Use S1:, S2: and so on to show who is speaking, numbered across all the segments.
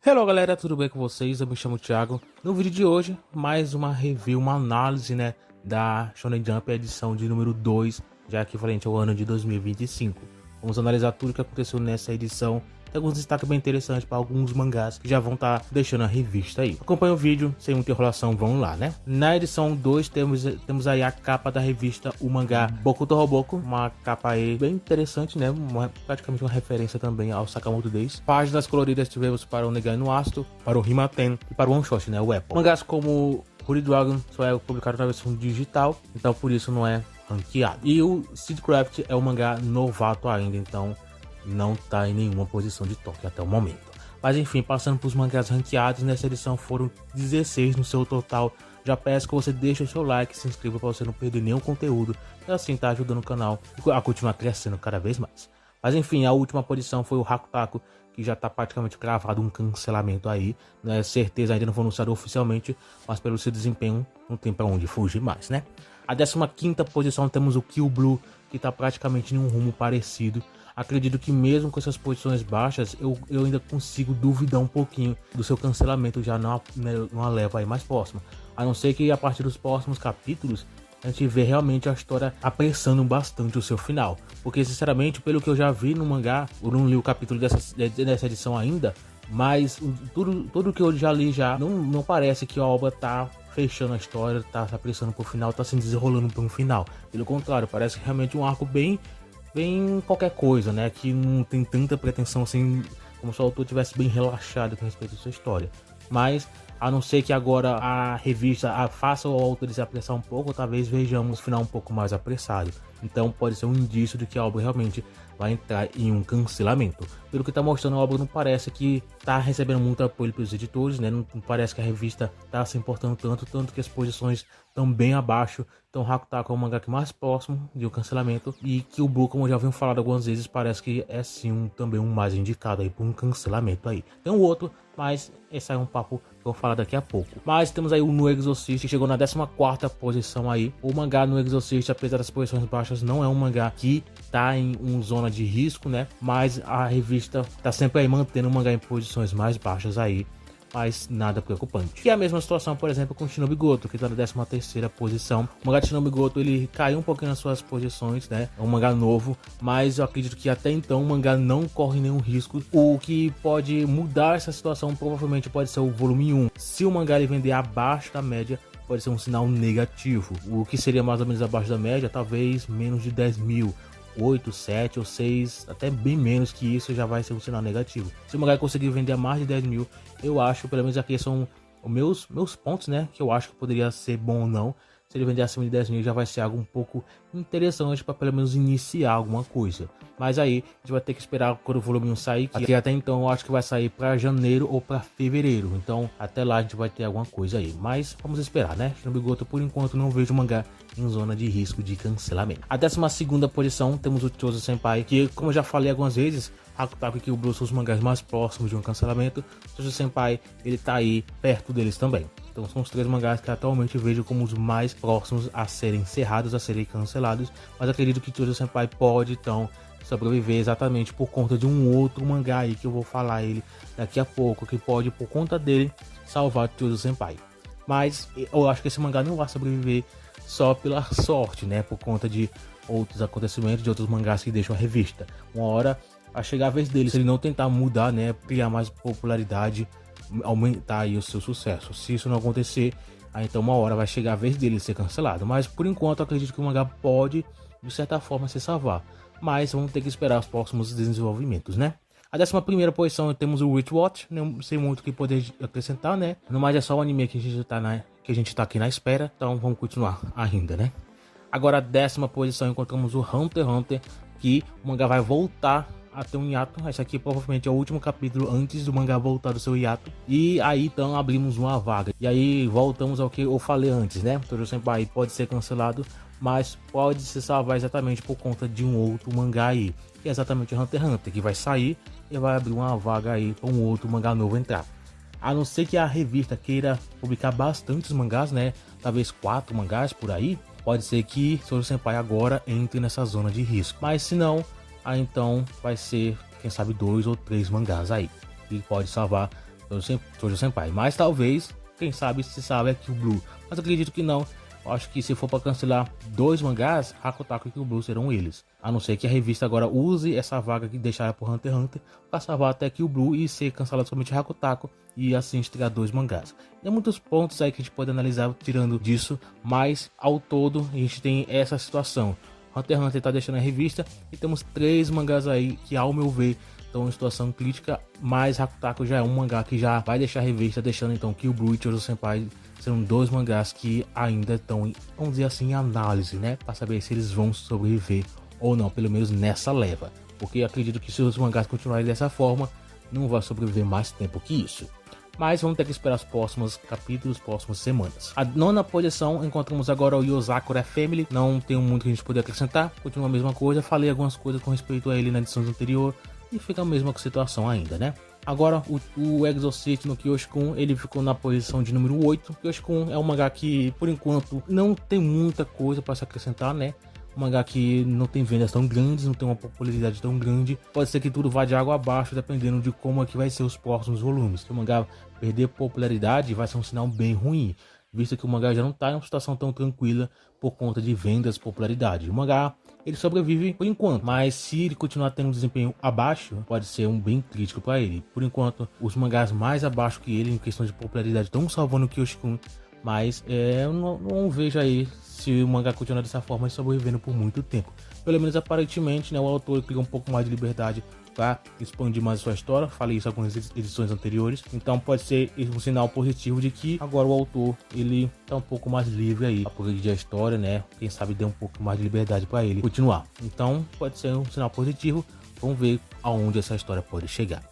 S1: Hello galera, tudo bem com vocês? Eu me chamo Thiago. No vídeo de hoje, mais uma review, uma análise, da Shonen Jump edição de número 2, já que frente ao ano de 2025. Vamos analisar tudo que aconteceu nessa edição. Tem alguns destaques bem interessantes para alguns mangás que já vão estar deixando a revista aí. Acompanhe o vídeo, sem muita enrolação, vamos lá, né? Na edição 2 temos aí a capa da revista, o mangá Boku to Roboku, uma capa aí bem interessante, né? Praticamente uma referência também ao Sakamoto Days. Páginas coloridas tivemos para o Negai no Asto, para o Himaten e para o One Shot, né? O Apple. Mangás como Holy Dragon só é publicado na versão digital, então por isso não é ranqueado. E o Seedcraft é um mangá novato ainda, então não tá em nenhuma posição de toque até o momento. Mas enfim, passando para os mangás ranqueados, nessa edição foram 16 no seu total. Já peço que você deixe o seu like e se inscreva para você não perder nenhum conteúdo, e assim tá ajudando o canal a continuar crescendo cada vez mais. Mas enfim, a última posição foi o Hakutaku, que já tá praticamente cravado um cancelamento aí. Não é certeza, ainda não foi anunciado oficialmente, mas pelo seu desempenho não tem para onde fugir mais, né? A 15ª posição temos o Kill Blue, que tá praticamente em um rumo parecido. Acredito que mesmo com essas posições baixas, eu ainda consigo duvidar um pouquinho do seu cancelamento já numa leva aí mais próxima. A não ser que a partir dos próximos capítulos, a gente vê realmente a história apressando bastante o seu final. Porque sinceramente, pelo que eu já vi no mangá, eu não li o capítulo dessa edição ainda, mas tudo que eu já li não parece que a obra tá fechando a história, tá se apressando pro final, tá se desenrolando para um final. Pelo contrário, parece realmente um arco bem qualquer coisa, né? Que não tem tanta pretensão assim, como se o autor tivesse bem relaxado com respeito à sua história. Mas, a não ser que agora a revista faça o autor se apressar um pouco, talvez vejamos o final um pouco mais apressado. Então pode ser um indício de que a obra realmente vai entrar em um cancelamento. Pelo que está mostrando, a obra não parece que está recebendo muito apoio pelos editores, né? Não parece que a revista está se importando tanto que as posições estão bem abaixo. Então Hakutaku é o mangá que mais próximo de um cancelamento, e que o Blue, como eu já venho falado algumas vezes, parece que é sim também um mais indicado aí por um cancelamento aí. Tem um outro, mas esse é um papo que eu vou falar daqui a pouco. Mas temos aí o No Exorcist, que chegou na 14ª posição aí. O mangá No Exorcist, apesar das posições baixas, não é um mangá que tá em uma zona de risco, né? Mas a revista tá sempre aí mantendo o mangá em posições mais baixas aí, mas nada preocupante. E a mesma situação, por exemplo, com o Shinobi Goto, que tá na 13ª posição. O mangá de Shinobi Goto, ele caiu um pouquinho nas suas posições, né? É um mangá novo, mas eu acredito que até então o mangá não corre nenhum risco. O que pode mudar essa situação provavelmente pode ser o volume 1. Se o mangá ele vender abaixo da média, pode ser um sinal negativo. O que seria mais ou menos abaixo da média, talvez menos de 10 mil. 8, 7 ou 6, até bem menos que isso já vai ser um sinal negativo. Se o mangá conseguir vender a mais de 10 mil, eu acho, pelo menos aqui são os meus pontos, né, que eu acho que poderia ser bom ou não. Se ele vender acima de 10 mil, já vai ser algo um pouco interessante para pelo menos iniciar alguma coisa. Mas aí a gente vai ter que esperar quando o volume 1 sair, que até então eu acho que vai sair para janeiro ou para fevereiro. Então até lá a gente vai ter alguma coisa aí. Mas vamos esperar, né? Shinobi Goto, por enquanto, não vejo o mangá em zona de risco de cancelamento. A 12ª posição temos o Chozo Senpai, que, como eu já falei algumas vezes, Hakutaku e Kill Blue são os mangás mais próximos de um cancelamento. Chozo Senpai, ele tá aí perto deles também. Então são os 3 mangás que atualmente vejo como os mais próximos a serem encerrados, a serem cancelados. Mas acredito que Chozo Senpai pode então sobreviver exatamente por conta de um outro mangá aí que eu vou falar ele daqui a pouco, que pode, por conta dele, salvar Chozo Senpai. Mas eu acho que esse mangá não vai sobreviver só pela sorte, né? Por conta de outros acontecimentos, de outros mangás que deixam a revista. Uma hora vai chegar a vez dele, se ele não tentar mudar, né? Criar mais popularidade, aumentar aí o seu sucesso. Se isso não acontecer, aí então uma hora vai chegar a vez dele ser cancelado. Mas por enquanto eu acredito que o mangá pode, de certa forma, se salvar. Mas vamos ter que esperar os próximos desenvolvimentos, né? A 11ª posição temos o Witch Watch, não sei muito o que poder acrescentar, né? No mais é só o anime que a gente tá aqui na espera, então vamos continuar ainda, né? Agora a 10ª posição encontramos o Hunter x Hunter, que o mangá vai voltar a ter um hiato. Esse aqui provavelmente é o último capítulo antes do mangá voltar do seu hiato. E aí então abrimos uma vaga. E aí voltamos ao que eu falei antes, né? Chozo Senpai pode ser cancelado, mas pode se salvar exatamente por conta de um outro mangá aí, que é exatamente o Hunter x Hunter, que vai sair e vai abrir uma vaga aí para um outro mangá novo entrar. A não ser que a revista queira publicar bastantes mangás, né? Talvez 4 mangás por aí. Pode ser que Chozo Senpai agora entre nessa zona de risco. Mas se não, aí então vai ser, quem sabe, 2 ou 3 mangás aí. E pode salvar Shoujo Senpai. Mas talvez, quem sabe, se salve é Kill Blue. Mas acredito que não. Eu acho que se for para cancelar 2 mangás, Hakutaku e Kill Blue serão eles. A não ser que a revista agora use essa vaga que deixaram por Hunter x Hunter para salvar até Kill Blue e ser cancelado somente Hakutaku e assim estrear 2 mangás. Tem muitos pontos aí que a gente pode analisar tirando disso, mas ao todo a gente tem essa situação. Hunter x Hunter tá deixando a revista e temos 3 mangás aí que, ao meu ver, estão em situação crítica, mas Hakutaku já é um mangá que já vai deixar a revista, deixando então Kill Blue e Shoujo Senpai serão 2 mangás que ainda estão, vamos dizer assim, em análise, né, para saber se eles vão sobreviver ou não, pelo menos nessa leva, porque eu acredito que se os mangás continuarem dessa forma, não vai sobreviver mais tempo que isso. Mas vamos ter que esperar os próximos capítulos, próximas semanas. A 9ª posição, encontramos agora o Yozakura Family. Não tem muito que a gente poder acrescentar, continua a mesma coisa. Falei algumas coisas com respeito a ele na edição anterior e fica a mesma situação ainda, né? Agora o Exorcist no Kyoshi-kun, ele ficou na posição de número 8. Kyoshi-kun é um mangá que, por enquanto, não tem muita coisa para se acrescentar, né? Um mangá que não tem vendas tão grandes, não tem uma popularidade tão grande. Pode ser que tudo vá de água abaixo, dependendo de como é que vai ser os próximos volumes. Se o mangá perder popularidade, vai ser um sinal bem ruim, visto que o mangá já não está em uma situação tão tranquila por conta de vendas e popularidade. O mangá, ele sobrevive por enquanto, mas se ele continuar tendo um desempenho abaixo, pode ser um bem crítico para ele. Por enquanto, os mangás mais abaixo que ele, em questão de popularidade, estão salvando o Kyoshi-kun, mas eu não vejo aí se o mangá continuar dessa forma e sobrevivendo por muito tempo. Pelo menos aparentemente, né, o autor criou um pouco mais de liberdade para expandir mais a sua história. Falei isso em algumas edições anteriores, então pode ser um sinal positivo de que agora o autor, ele tá um pouco mais livre aí a progredir a história, né? Quem sabe dê um pouco mais de liberdade para ele continuar. Então pode ser um sinal positivo. Vamos ver aonde essa história pode chegar.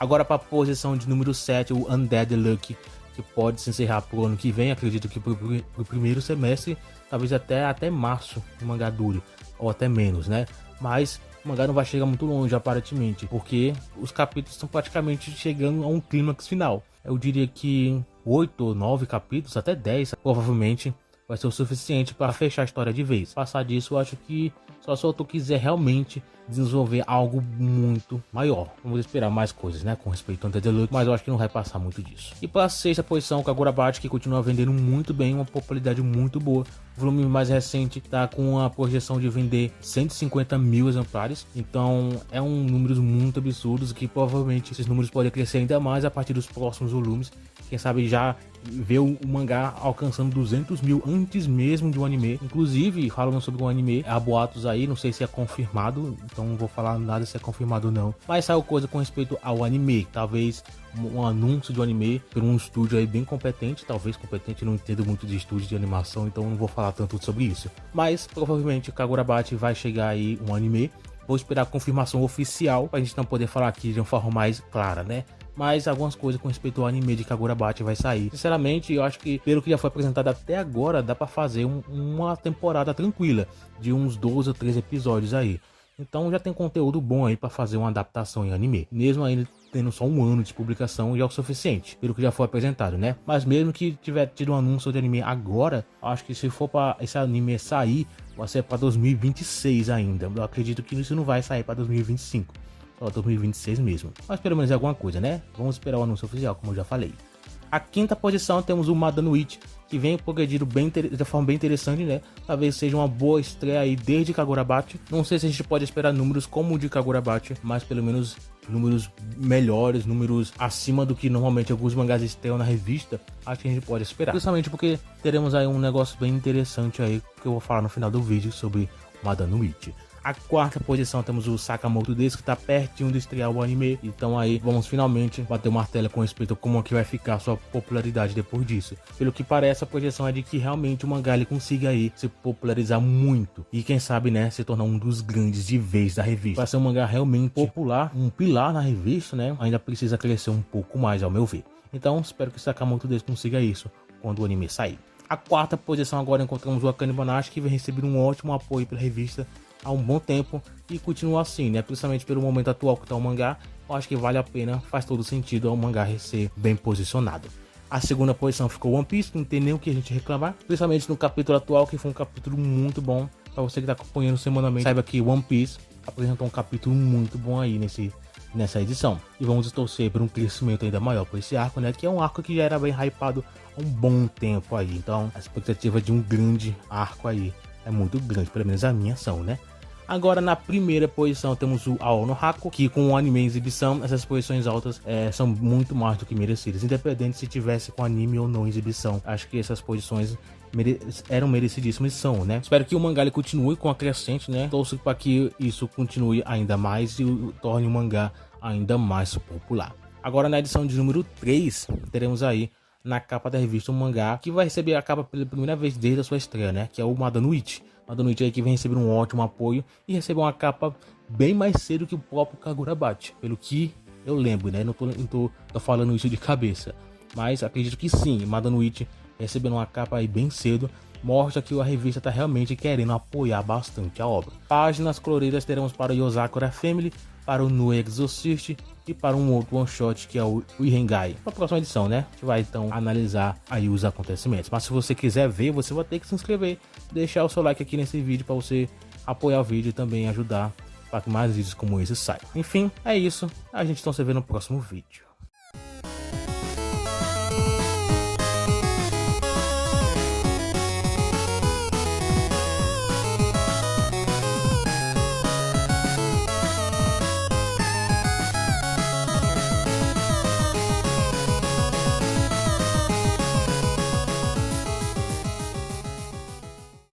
S1: Agora para a posição de número 7, o Undead Luck, que pode se encerrar pro ano que vem. Acredito que pro primeiro semestre, talvez até março o mangá dure, ou até menos, né? Mas o mangá não vai chegar muito longe aparentemente, porque os capítulos estão praticamente chegando a um clímax final. Eu diria que 8 ou 9 capítulos, até 10 provavelmente vai ser o suficiente para fechar a história de vez. Passar disso, eu acho que só se o autor quiser realmente desenvolver algo muito maior. Vamos esperar mais coisas, né, com respeito ao Deluxe, mas eu acho que não vai passar muito disso. E para a 6ª posição, o Kagurabachi, que continua vendendo muito bem, uma popularidade muito boa. O volume mais recente está com a projeção de vender 150 mil exemplares, então é um número muito absurdo, que provavelmente esses números podem crescer ainda mais a partir dos próximos volumes. Quem sabe já ver o mangá alcançando 200 mil antes mesmo de um anime. Inclusive, falando sobre um anime, há boatos aí, não sei se é confirmado, então não vou falar nada se é confirmado ou não. Mas saiu coisa com respeito ao anime, talvez um anúncio de um anime por um estúdio aí bem competente, talvez competente, não entendo muito de estúdio de animação, então não vou falar tanto sobre isso. Mas provavelmente Kagurabachi vai chegar aí um anime. Vou esperar a confirmação oficial pra gente não poder falar aqui de uma forma mais clara, né? Mas algumas coisas com respeito ao anime de Kagurabachi vai sair. Sinceramente, eu acho que pelo que já foi apresentado até agora, dá pra fazer uma temporada tranquila de uns 12 ou 13 episódios aí. Então já tem conteúdo bom aí para fazer uma adaptação em anime. Mesmo ainda tendo só um ano de publicação, já é o suficiente, pelo que já foi apresentado, né? Mas mesmo que tiver tido um anúncio de anime agora, acho que se for para esse anime sair, vai ser para 2026 ainda. Eu acredito que isso não vai sair para 2025. Só 2026 mesmo. Mas pelo menos é alguma coisa, né? Vamos esperar o anúncio oficial, como eu já falei. A 5ª posição temos o Madano Witch, que vem progredindo de forma bem interessante, né? Talvez seja uma boa estreia aí desde Kagurabachi. Não sei se a gente pode esperar números como o de Kagurabachi, mas pelo menos números melhores, números acima do que normalmente alguns mangás estreiam na revista, acho que a gente pode esperar. Principalmente porque teremos aí um negócio bem interessante aí, que eu vou falar no final do vídeo sobre Madano Witch. A 4ª posição temos o Sakamoto Days, que está pertinho de estrear o anime. Então aí vamos finalmente bater o martelo com respeito a como é que vai ficar a sua popularidade depois disso. Pelo que parece, a projeção é de que realmente o mangá ele consiga aí se popularizar muito. E quem sabe, né, se tornar um dos grandes de vez da revista. Para ser um mangá realmente popular, um pilar na revista, né, ainda precisa crescer um pouco mais, ao meu ver. Então espero que o Sakamoto Days consiga isso quando o anime sair. A 4ª posição agora encontramos o Akane Banashi, que vem receber um ótimo apoio pela revista há um bom tempo e continua assim, né? Principalmente pelo momento atual que está o mangá, eu acho que vale a pena, faz todo sentido o mangá ser bem posicionado. A 2ª posição ficou One Piece, não tem nem o que a gente reclamar, principalmente no capítulo atual, que foi um capítulo muito bom. Para você que está acompanhando semanalmente, saiba que One Piece apresentou um capítulo muito bom aí nessa edição. E vamos torcer por um crescimento ainda maior por esse arco, né? Que é um arco que já era bem hypado há um bom tempo aí. Então a expectativa de um grande arco aí é muito grande, pelo menos a minha são, né? Agora na primeira posição temos o Ao no Haku, que com o anime em exibição, essas posições altas são muito mais do que merecidas, independente se tivesse com anime ou não em exibição. Acho que essas posições eram merecidíssimas e são, né? Espero que o mangá ele continue com a crescente, né? Torço para que isso continue ainda mais e torne o mangá ainda mais popular. Agora na edição de número 3, teremos aí na capa da revista um mangá que vai receber a capa pela primeira vez desde a sua estreia, né? Que é o Madanuichi. Madanuichi aí que vem receber um ótimo apoio e recebeu uma capa bem mais cedo que o próprio Kagurabachi, pelo que eu lembro, né? Não tô falando isso de cabeça, mas acredito que sim. Madanuichi recebendo uma capa aí bem cedo mostra que a revista está realmente querendo apoiar bastante a obra. Páginas coloridas teremos para o Yozakura Family, para o No Exorcist e para um outro one shot que é o Irengai. Na próxima edição, né? A gente vai então analisar aí os acontecimentos. Mas se você quiser ver, você vai ter que se inscrever, deixar o seu like aqui nesse vídeo para você apoiar o vídeo e também ajudar para que mais vídeos como esse saiam. Enfim, é isso. A gente então se vê no próximo vídeo.